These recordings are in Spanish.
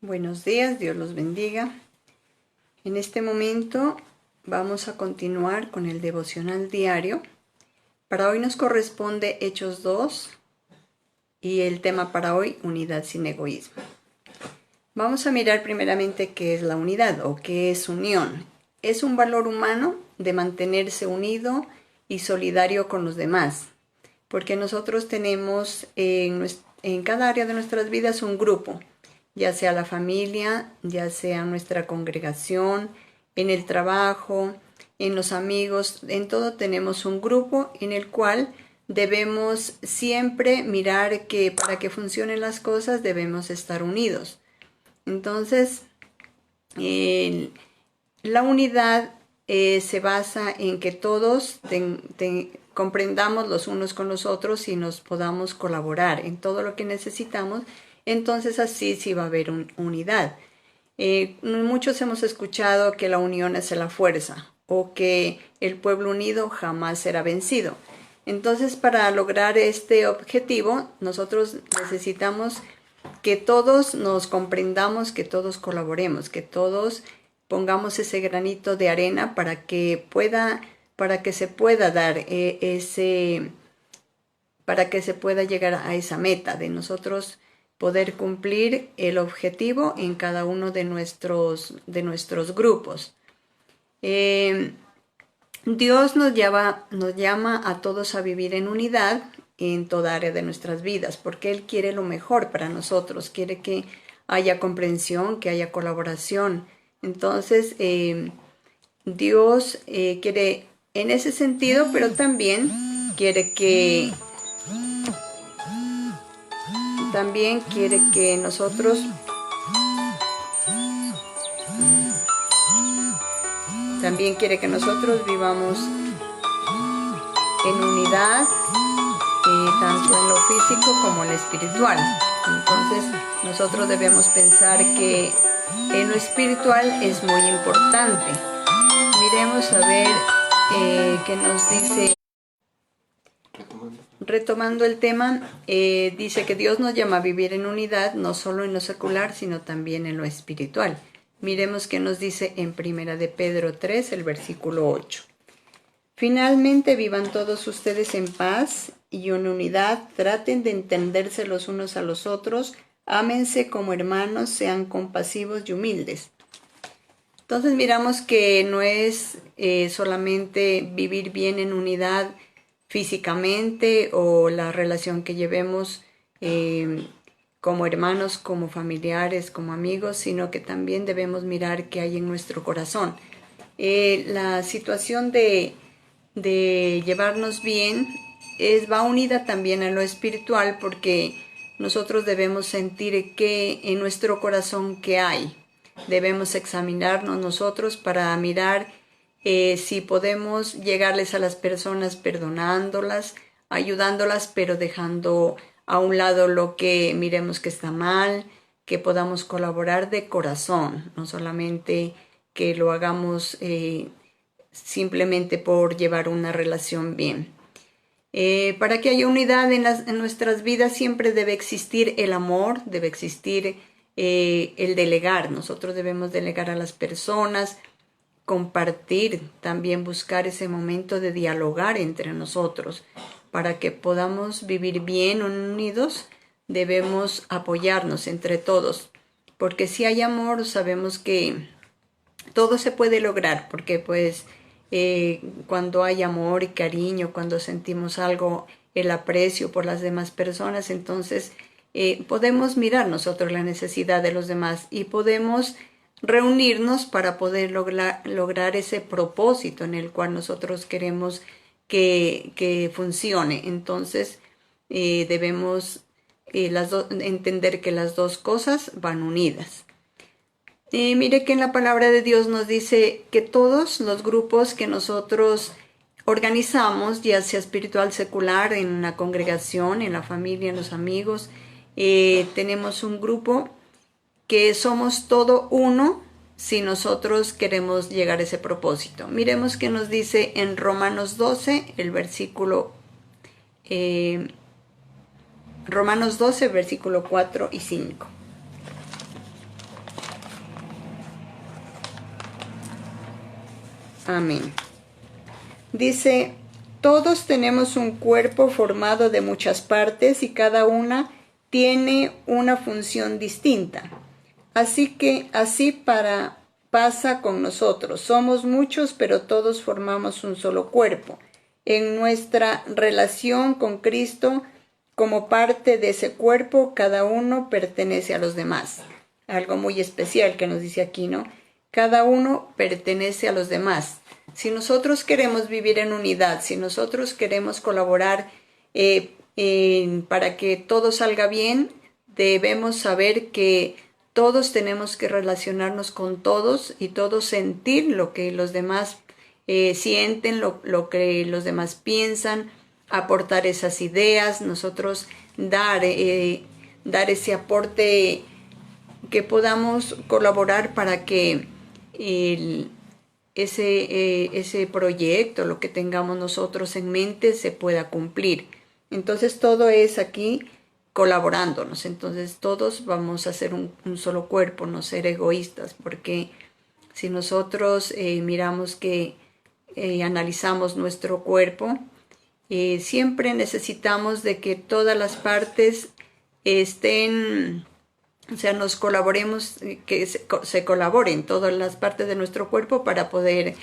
Buenos días, Dios los bendiga. En este momento vamos a continuar con el devocional diario. Para hoy nos corresponde Hechos 2 y el tema para hoy, unidad sin egoísmo. Vamos a mirar primeramente qué es la unidad o qué es unión. Es un valor humano de mantenerse unido y solidario con los demás, porque nosotros tenemos en cada área de nuestras vidas un grupo, ya sea la familia, ya sea nuestra congregación, en el trabajo, en los amigos, en todo tenemos un grupo en el cual debemos siempre mirar que para que funcionen las cosas debemos estar unidos. Entonces, la unidad se basa en que todos comprendamos los unos con los otros y nos podamos colaborar en todo lo que necesitamos. Entonces así sí va a haber unidad. Muchos hemos escuchado que la unión es la fuerza o que el pueblo unido jamás será vencido. Entonces, para lograr este objetivo, nosotros necesitamos que todos nos comprendamos, que todos colaboremos, que todos pongamos ese granito de arena para que se pueda dar para que se pueda llegar a esa meta de nosotros poder cumplir el objetivo en cada uno de nuestros grupos. Dios nos llama a todos a vivir en unidad en toda área de nuestras vidas, porque Él quiere lo mejor para nosotros, quiere que haya comprensión, que haya colaboración. Entonces, Dios quiere en ese sentido, pero también quiere que nosotros vivamos en unidad, tanto en lo físico como en lo espiritual. Entonces, nosotros debemos pensar que en lo espiritual es muy importante. Miremos a ver qué nos dice. Retomando el tema, dice que Dios nos llama a vivir en unidad, no solo en lo secular, sino también en lo espiritual. Miremos qué nos dice en 1 de Pedro 3, el versículo 8. Finalmente, vivan todos ustedes en paz y en unidad, traten de entenderse los unos a los otros, ámense como hermanos, sean compasivos y humildes. Entonces miramos que no es solamente vivir bien en unidad físicamente o la relación que llevemos como hermanos, como familiares, como amigos, sino que también debemos mirar qué hay en nuestro corazón. La situación de llevarnos bien va unida también a lo espiritual, porque nosotros debemos sentir que en nuestro corazón qué hay. Debemos examinarnos nosotros para mirar si podemos llegarles a las personas perdonándolas, ayudándolas, pero dejando a un lado lo que miremos que está mal, que podamos colaborar de corazón, no solamente que lo hagamos simplemente por llevar una relación bien. Para que haya unidad en nuestras vidas siempre debe existir el amor, debe existir el delegar. Nosotros debemos delegar a las personas, compartir, también buscar ese momento de dialogar entre nosotros. Para que podamos vivir bien unidos, debemos apoyarnos entre todos, porque si hay amor sabemos que todo se puede lograr, porque cuando hay amor y cariño, cuando sentimos algo, el aprecio por las demás personas, entonces podemos mirar nosotros la necesidad de los demás y podemos reunirnos para poder lograr ese propósito en el cual nosotros queremos que funcione. Entonces debemos entender que las dos cosas van unidas. Mire que en la palabra de Dios nos dice que todos los grupos que nosotros organizamos, ya sea espiritual, secular, en una congregación, en la familia, en los amigos, tenemos un grupo que somos todo uno si nosotros queremos llegar a ese propósito. Miremos qué nos dice en Romanos 12, el versículo Romanos 12, versículo 4 y 5. Amén. Dice, todos tenemos un cuerpo formado de muchas partes y cada una tiene una función distinta. Pasa con nosotros. Somos muchos, pero todos formamos un solo cuerpo. En nuestra relación con Cristo, como parte de ese cuerpo, cada uno pertenece a los demás. Algo muy especial que nos dice aquí, ¿no? Cada uno pertenece a los demás. Si nosotros queremos vivir en unidad, si nosotros queremos colaborar para que todo salga bien, debemos saber que todos tenemos que relacionarnos con todos y todos sentir lo que los demás sienten, lo que los demás piensan, aportar esas ideas, nosotros dar ese aporte, que podamos colaborar para que ese proyecto, lo que tengamos nosotros en mente, se pueda cumplir. Entonces todo es aquí colaborándonos. Entonces todos vamos a ser un solo cuerpo, no ser egoístas, porque si nosotros miramos que analizamos nuestro cuerpo, siempre necesitamos de que todas las partes estén, o sea, nos colaboremos, que se colaboren todas las partes de nuestro cuerpo para poder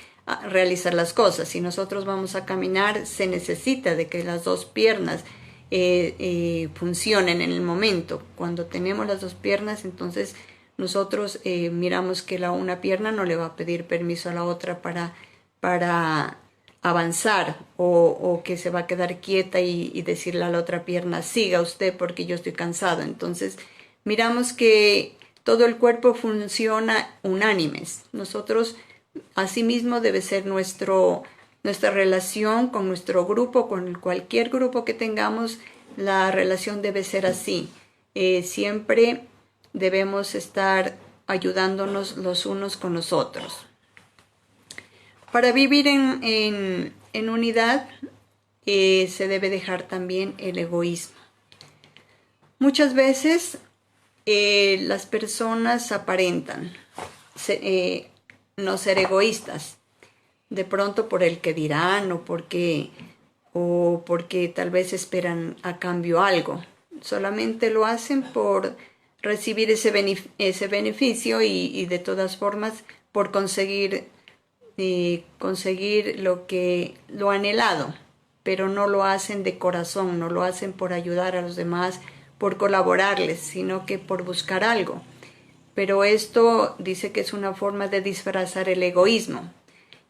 realizar las cosas. Si nosotros vamos a caminar, se necesita de que las dos piernas funcionen en el momento. Cuando tenemos las dos piernas, entonces nosotros miramos que una pierna no le va a pedir permiso a la otra para avanzar, o que se va a quedar quieta y decirle a la otra pierna, siga usted porque yo estoy cansado. Entonces miramos que todo el cuerpo funciona unánimes. Nosotros, asimismo, debe ser nuestra relación con nuestro grupo, con cualquier grupo que tengamos. La relación debe ser así. Siempre debemos estar ayudándonos los unos con los otros. Para vivir en unidad se debe dejar también el egoísmo. Muchas veces las personas aparentan no ser egoístas, de pronto por el que dirán o porque tal vez esperan a cambio algo. Solamente lo hacen por recibir ese beneficio y de todas formas por conseguir lo anhelado, pero no lo hacen de corazón, no lo hacen por ayudar a los demás, por colaborarles, sino que por buscar algo. Pero esto dice que es una forma de disfrazar el egoísmo.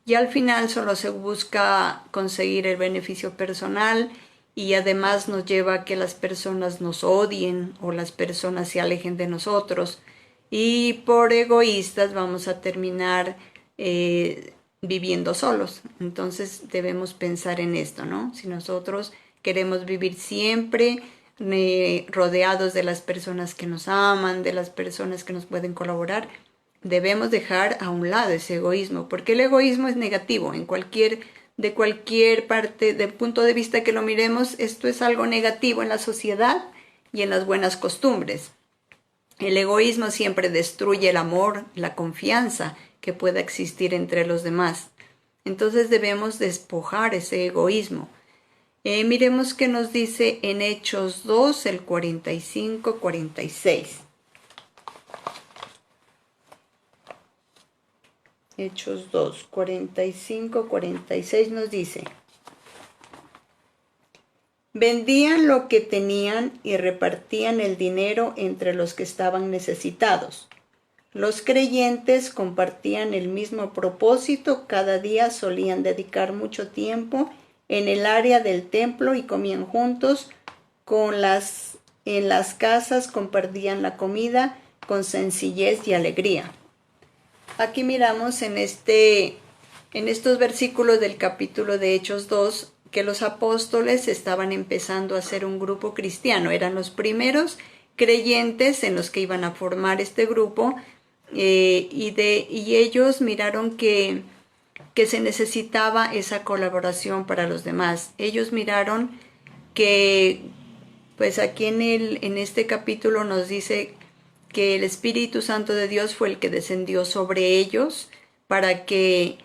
Y al final solo se busca conseguir el beneficio personal, y además nos lleva a que las personas nos odien o las personas se alejen de nosotros. Y por egoístas vamos a terminar viviendo solos. Entonces debemos pensar en esto, ¿no? Si nosotros queremos vivir siempre rodeados de las personas que nos aman, de las personas que nos pueden colaborar, debemos dejar a un lado ese egoísmo, porque el egoísmo es negativo. De cualquier parte, del punto de vista que lo miremos, esto es algo negativo en la sociedad y en las buenas costumbres. El egoísmo siempre destruye el amor, la confianza que pueda existir entre los demás. Entonces debemos despojar ese egoísmo. Miremos qué nos dice en Hechos 2, el 45-46. Hechos 2, 45-46 nos dice: vendían lo que tenían y repartían el dinero entre los que estaban necesitados. Los creyentes compartían el mismo propósito, cada día solían dedicar mucho tiempo en el área del templo y comían juntos. En las casas compartían la comida con sencillez y alegría. Aquí miramos en estos versículos del capítulo de Hechos 2 que los apóstoles estaban empezando a ser un grupo cristiano. Eran los primeros creyentes en los que iban a formar este grupo, y ellos miraron que se necesitaba esa colaboración para los demás. Ellos miraron que, pues aquí en este capítulo nos dice que el Espíritu Santo de Dios fue el que descendió sobre ellos para que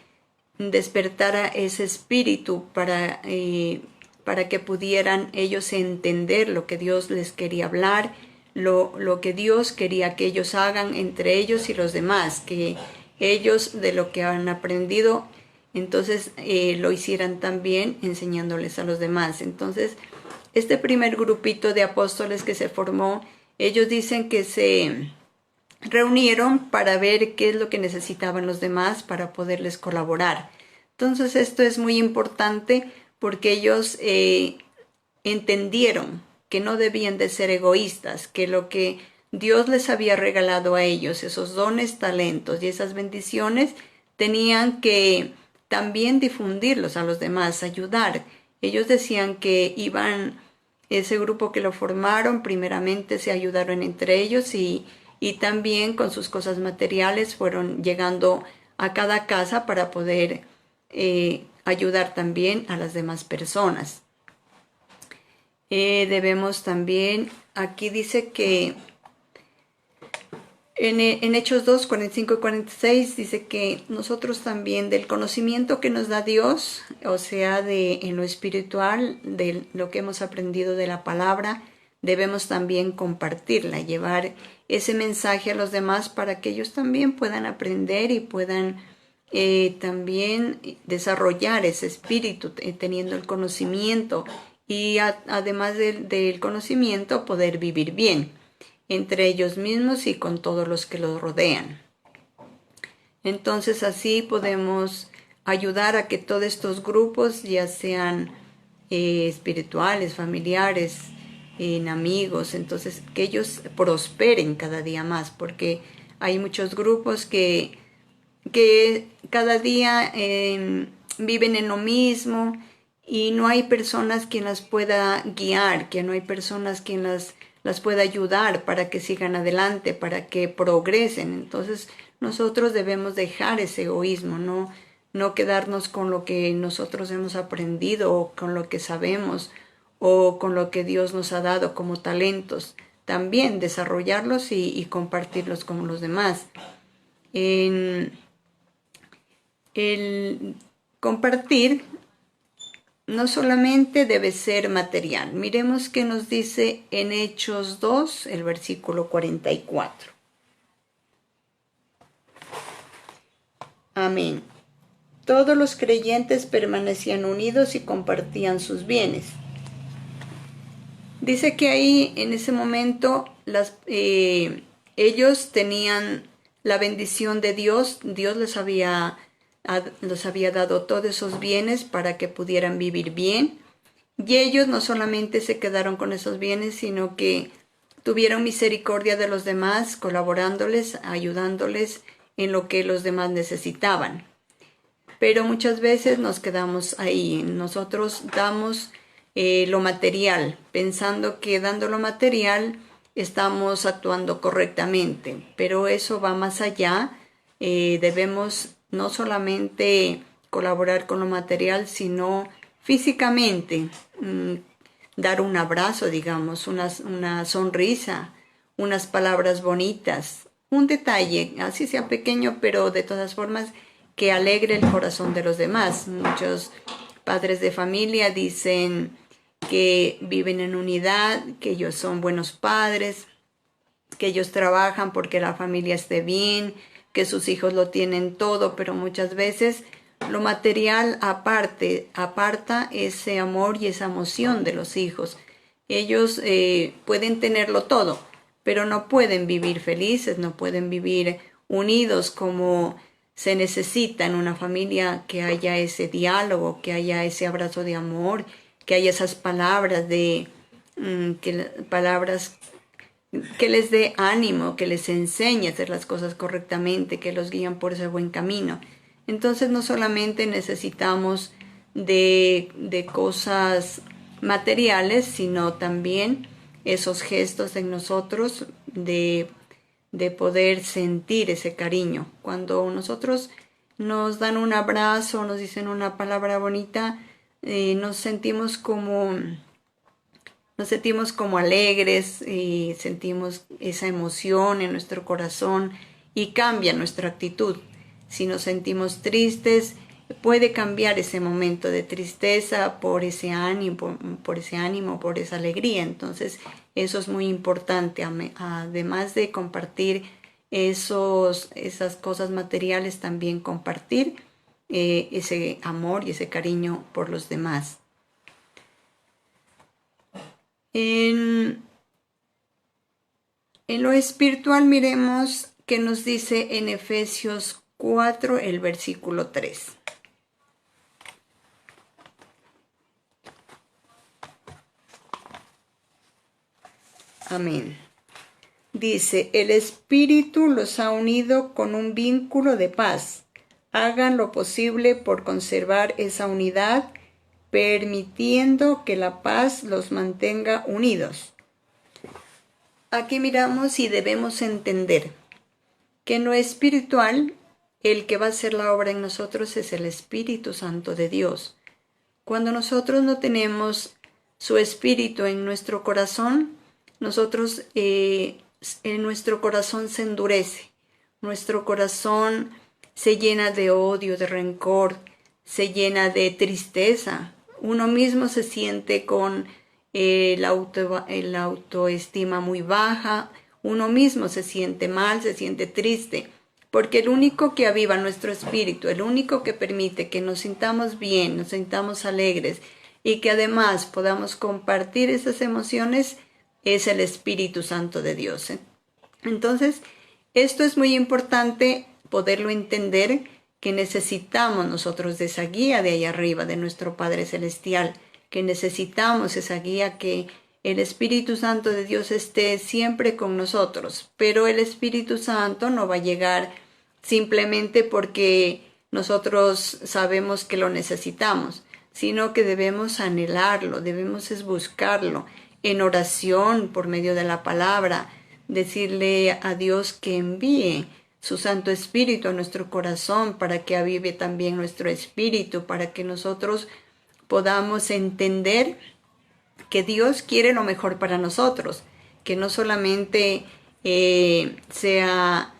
despertara ese espíritu para que pudieran ellos entender lo que Dios les quería hablar, lo que Dios quería que ellos hagan entre ellos y los demás, que ellos de lo que han aprendido, entonces lo hicieran también enseñándoles a los demás. Entonces, este primer grupito de apóstoles que se formó, ellos dicen que se reunieron para ver qué es lo que necesitaban los demás para poderles colaborar. Entonces esto es muy importante porque ellos entendieron que no debían de ser egoístas, que lo que Dios les había regalado a ellos, esos dones, talentos y esas bendiciones, tenían que también difundirlos a los demás, ayudar. Ellos decían que ese grupo que lo formaron, primeramente se ayudaron entre ellos y también con sus cosas materiales fueron llegando a cada casa para poder ayudar también a las demás personas. Debemos también, aquí dice que en Hechos 2, 45 y 46 dice que nosotros también del conocimiento que nos da Dios, o sea, en lo espiritual, de lo que hemos aprendido de la palabra, debemos también compartirla, llevar ese mensaje a los demás para que ellos también puedan aprender y puedan también desarrollar ese espíritu, teniendo el conocimiento y además del conocimiento poder vivir bien entre ellos mismos y con todos los que los rodean. Entonces así podemos ayudar a que todos estos grupos, ya sean espirituales, familiares, en amigos, entonces que ellos prosperen cada día más, porque hay muchos grupos que cada día viven en lo mismo y no hay personas quien las pueda guiar, que no hay personas quien las pueda ayudar para que sigan adelante, para que progresen. Entonces nosotros debemos dejar ese egoísmo, no quedarnos con lo que nosotros hemos aprendido o con lo que sabemos o con lo que Dios nos ha dado como talentos. También desarrollarlos y compartirlos con los demás. El compartir no solamente debe ser material. Miremos qué nos dice en Hechos 2, el versículo 44. Amén. Todos los creyentes permanecían unidos y compartían sus bienes. Dice que ahí, en ese momento, ellos tenían la bendición de Dios. Dios les había dado todos esos bienes para que pudieran vivir bien. Y ellos no solamente se quedaron con esos bienes, sino que tuvieron misericordia de los demás, colaborándoles, ayudándoles en lo que los demás necesitaban. Pero muchas veces nos quedamos ahí. Nosotros damos lo material, pensando que dando lo material estamos actuando correctamente. Pero eso va más allá. Debemos no solamente colaborar con lo material, sino físicamente, dar un abrazo, digamos, una sonrisa, unas palabras bonitas, un detalle, así sea pequeño, pero de todas formas que alegre el corazón de los demás. Muchos padres de familia dicen que viven en unidad, que ellos son buenos padres, que ellos trabajan porque la familia esté bien, que sus hijos lo tienen todo, pero muchas veces lo material aparta ese amor y esa emoción de los hijos. Ellos pueden tenerlo todo, pero no pueden vivir felices, no pueden vivir unidos como se necesita en una familia, que haya ese diálogo, que haya ese abrazo de amor, que haya esas palabras palabras que les dé ánimo, que les enseñe a hacer las cosas correctamente, que los guían por ese buen camino. Entonces no solamente necesitamos de cosas materiales, sino también esos gestos en nosotros de poder sentir ese cariño. Cuando nosotros nos dan un abrazo, nos dicen una palabra bonita, nos sentimos como alegres y sentimos esa emoción en nuestro corazón y cambia nuestra actitud. Si nos sentimos tristes, puede cambiar ese momento de tristeza por ese ánimo, por esa alegría. Entonces, eso es muy importante, además de compartir esas cosas materiales, también compartir ese amor y ese cariño por los demás. En lo espiritual, miremos que nos dice en Efesios 4, el versículo 3. Amén. Dice, el Espíritu los ha unido con un vínculo de paz. Hagan lo posible por conservar esa unidad, permitiendo que la paz los mantenga unidos. Aquí miramos y debemos entender que en lo espiritual, el que va a hacer la obra en nosotros es el Espíritu Santo de Dios. Cuando nosotros no tenemos su Espíritu en nuestro corazón, nosotros, en nuestro corazón se endurece, nuestro corazón se llena de odio, de rencor, se llena de tristeza. Uno mismo se siente con la autoestima muy baja, uno mismo se siente mal, se siente triste, porque el único que aviva nuestro espíritu, el único que permite que nos sintamos bien, nos sintamos alegres y que además podamos compartir esas emociones, es el Espíritu Santo de Dios. Entonces, esto es muy importante poderlo entender, que necesitamos nosotros de esa guía de ahí arriba, de nuestro Padre Celestial, que necesitamos esa guía, que el Espíritu Santo de Dios esté siempre con nosotros. Pero el Espíritu Santo no va a llegar simplemente porque nosotros sabemos que lo necesitamos, sino que debemos anhelarlo, debemos buscarlo en oración por medio de la palabra, decirle a Dios que envíe su Santo Espíritu a nuestro corazón para que avive también nuestro espíritu, para que nosotros podamos entender que Dios quiere lo mejor para nosotros, que no solamente sea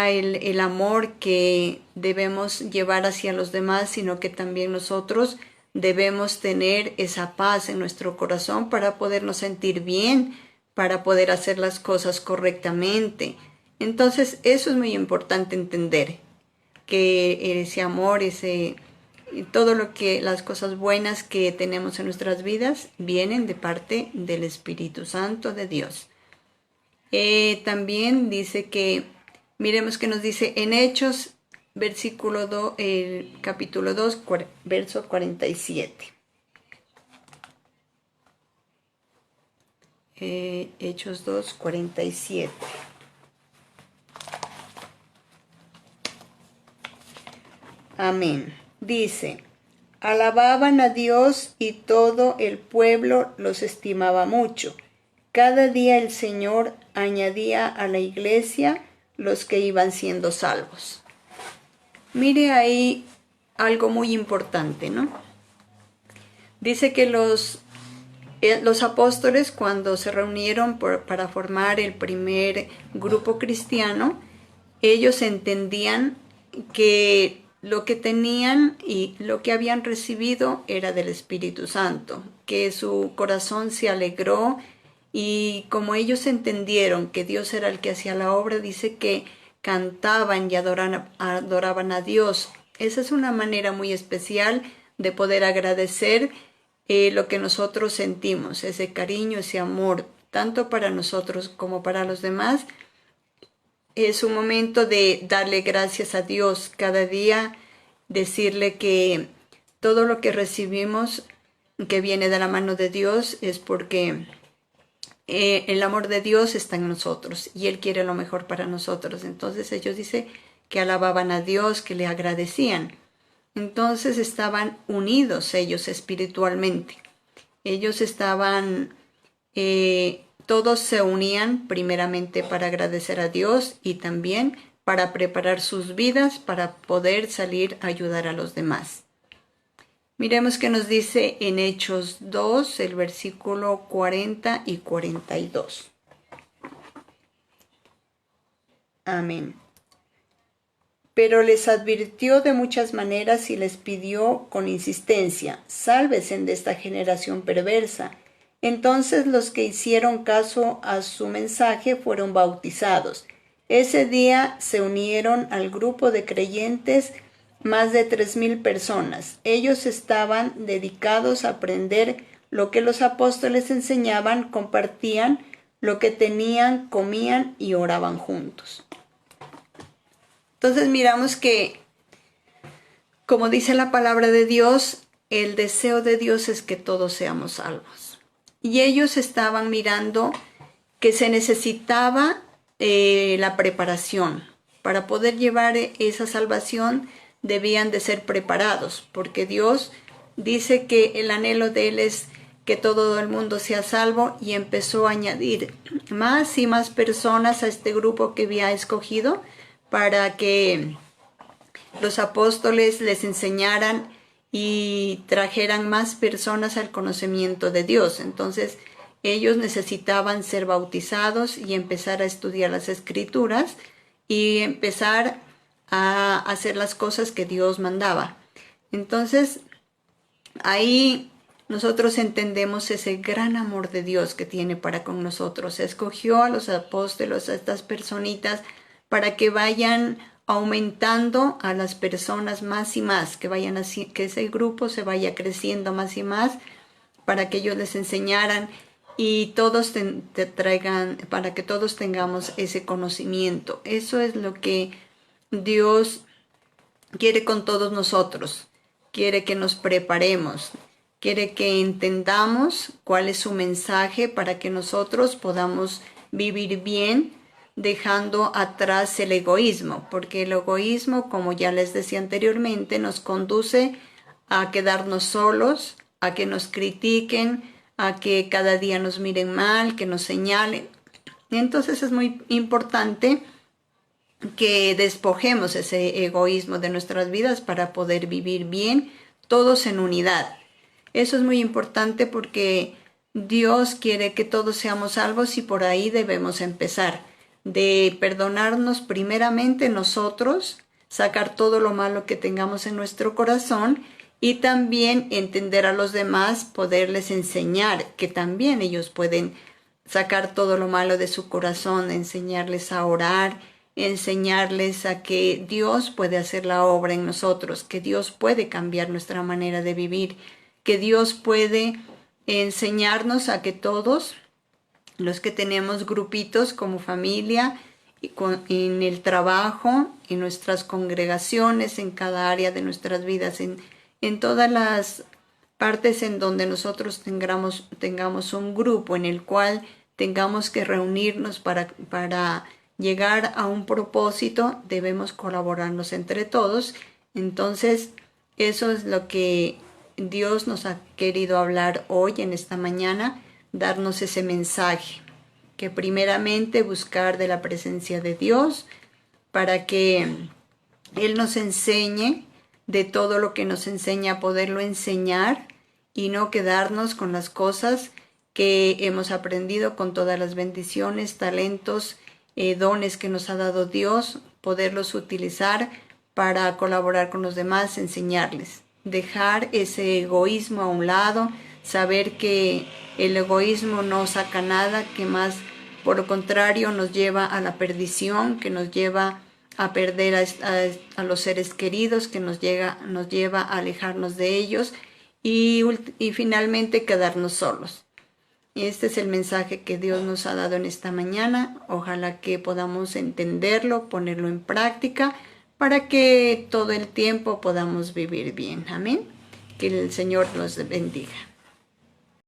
el amor que debemos llevar hacia los demás, sino que también nosotros debemos tener esa paz en nuestro corazón para podernos sentir bien, para poder hacer las cosas correctamente. Entonces, eso es muy importante entender, que ese amor, todo las cosas buenas que tenemos en nuestras vidas vienen de parte del Espíritu Santo de Dios. También dice que, miremos que nos dice en Hechos, capítulo 2, verso 47. Hechos 2, 47. Amén. Dice, alababan a Dios y todo el pueblo los estimaba mucho. Cada día el Señor añadía a la iglesia los que iban siendo salvos. Mire ahí algo muy importante, ¿no? Dice que los apóstoles, cuando se reunieron para formar el primer grupo cristiano, ellos entendían que lo que tenían y lo que habían recibido era del Espíritu Santo, que su corazón se alegró, y como ellos entendieron que Dios era el que hacía la obra, dice que cantaban y adoraban a Dios. Esa es una manera muy especial de poder agradecer lo que nosotros sentimos, ese cariño, ese amor, tanto para nosotros como para los demás. Es un momento de darle gracias a Dios cada día, decirle que todo lo que recibimos que viene de la mano de Dios es porque el amor de Dios está en nosotros y Él quiere lo mejor para nosotros. Entonces ellos dicen que alababan a Dios, que le agradecían. Entonces estaban unidos ellos espiritualmente. Ellos estaban, todos se unían primeramente para agradecer a Dios y también para preparar sus vidas para poder salir a ayudar a los demás. Miremos que nos dice en Hechos 2, el versículo 40 y 42. Amén. Pero les advirtió de muchas maneras y les pidió con insistencia: sálvense de esta generación perversa. Entonces los que hicieron caso a su mensaje fueron bautizados. Ese día se unieron al grupo de creyentes más de 3,000 personas. Ellos estaban dedicados a aprender lo que los apóstoles enseñaban, compartían lo que tenían, comían y oraban juntos. Entonces miramos que, como dice la palabra de Dios, el deseo de Dios es que todos seamos salvos. Y ellos estaban mirando que se necesitaba la preparación. Para poder llevar esa salvación debían de ser preparados, porque Dios dice que el anhelo de Él es que todo el mundo sea salvo, y empezó a añadir más y más personas a este grupo que había escogido para que los apóstoles les enseñaran y trajeran más personas al conocimiento de Dios. Entonces ellos necesitaban ser bautizados y empezar a estudiar las Escrituras y empezar a hacer las cosas que Dios mandaba. Entonces ahí nosotros entendemos ese gran amor de Dios que tiene para con nosotros. Escogió a los apóstoles, a estas personitas, para que vayan aumentando a las personas más y más, que vayan así, que ese grupo se vaya creciendo más y más, para que ellos les enseñaran y todos te traigan, para que todos tengamos ese conocimiento. Eso es lo que Dios quiere con todos nosotros. Quiere que nos preparemos, quiere que entendamos cuál es su mensaje para que nosotros podamos vivir bien, dejando atrás el egoísmo, porque el egoísmo, como ya les decía anteriormente, nos conduce a quedarnos solos, a que nos critiquen, a que cada día nos miren mal, que nos señalen. Entonces es muy importante que despojemos ese egoísmo de nuestras vidas para poder vivir bien, todos en unidad. Eso es muy importante porque Dios quiere que todos seamos salvos, y por ahí debemos empezar, de perdonarnos primeramente nosotros, sacar todo lo malo que tengamos en nuestro corazón, y también entender a los demás, poderles enseñar que también ellos pueden sacar todo lo malo de su corazón, enseñarles a orar, enseñarles a que Dios puede hacer la obra en nosotros, que Dios puede cambiar nuestra manera de vivir, que Dios puede enseñarnos a que todos los que tenemos grupitos como familia, en el trabajo, en nuestras congregaciones, en cada área de nuestras vidas, en todas las partes en donde nosotros tengamos un grupo en el cual tengamos que reunirnos para llegar a un propósito, debemos colaborarnos entre todos. Entonces, eso es lo que Dios nos ha querido hablar hoy en esta mañana, darnos ese mensaje, que primeramente buscar de la presencia de Dios para que Él nos enseñe de todo lo que nos enseña, poderlo enseñar y no quedarnos con las cosas que hemos aprendido, con todas las bendiciones, talentos, dones que nos ha dado Dios, poderlos utilizar para colaborar con los demás, enseñarles. Dejar ese egoísmo a un lado, saber que el egoísmo no saca nada, que más por lo contrario nos lleva a la perdición, que nos lleva a perder a los seres queridos, que nos lleva a alejarnos de ellos y finalmente quedarnos solos. Este es el mensaje que Dios nos ha dado en esta mañana. Ojalá que podamos entenderlo, ponerlo en práctica, para que todo el tiempo podamos vivir bien. Amén. Que el Señor nos bendiga.